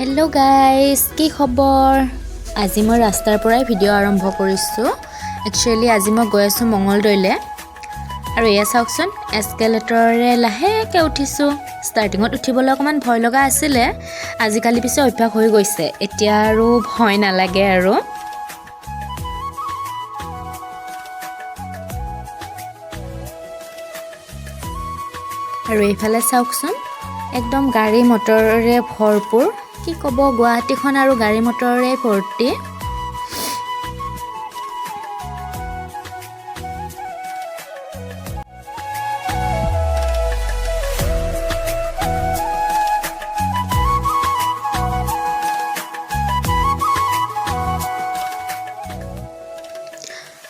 hello guys की खबर आज मैं रास्तार पৰাই ভিডিও आरम्भ কৰিছো एक्चुअली आज मैं गৈ আছো মঙ্গলদৈলে আৰু এয়া চাওকচোন এস্কেলেটৰে লাহেকে উঠিছো স্টাৰ্টিংত উঠিবলৈ অকমান ভয় লগা আছিল আজিকালি পিছে অভ্যাস হৈ গৈছে এতিয়া আৰু ভয় নালাগে আৰু এইফালে চাওকচোন एकदम गाड़ी मटरे भरपूर कि कब गुवाहाटीखन आरो गाड़ी मटरे भर्ती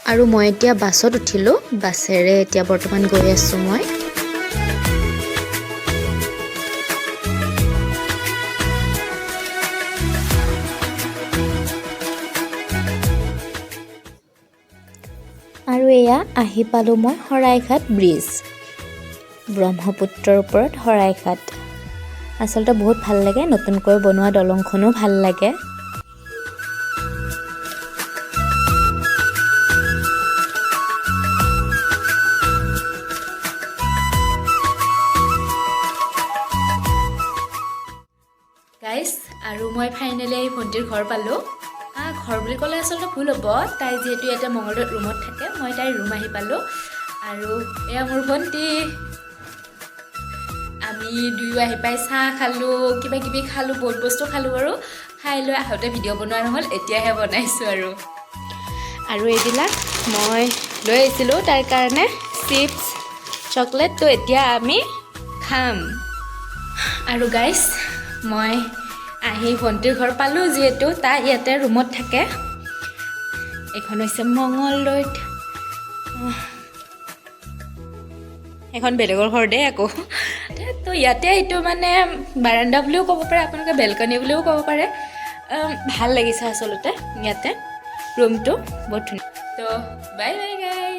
आरो मैं एतिया बासत उठिलो बासेरे एतिया बर्तमान गई आसु मैं আৰু এয়া আহি পালো মই হৰাইঘাট ব্ৰিজ ব্ৰহ্মপুত্ৰৰ ওপৰত হৰাইঘাট আসলতে বহুত ভাল লাগে নতুনকৈ বনোৱা দলংখনো ভাল লাগে গাইস আৰু মই ফাইনালি এই ভণ্টিৰ ঘৰ পালো घर বুলি ক'লে আসলে ভুল হ'ব তাই যেহেতু এটা মঙ্গলদৈ ৰুমত থাকে মই তাই ৰুম আহি পালো আৰু এয়া মোৰ ভণ্টি আমি দুয়ো আহি পাই চাহ খালো কিবা কিবি খালো বহুত বস্তু খালো আৰু খাই লৈ আহোতে ভিডিও বনোৱা নহল এতিয়াহে বনাইছো আৰু এইবিলাক মই লৈ আহিছিলো তাৰ কাৰণে চিপছ চকলেট তো এতিয়া আমি খাম আৰু গাইস মই আহি ভণ্টিৰ ঘৰ পালো যেহেতু তাই ইয়াতে ৰুমত থাকে এখন হৈছে মঙ্গলদৈত এখন বেলেগৰ ঘৰ দে আকৌ তো ইয়াতে এইটো মানে বাৰান্দা বুলিও ক'ব পাৰে আপোনালোকে বেলকনি বুলিও ক'ব পাৰে ভাল লাগিছে আসলতে ইয়াতে ৰুমটো বহুত ধুনীয়া তো বাই বাই গাইস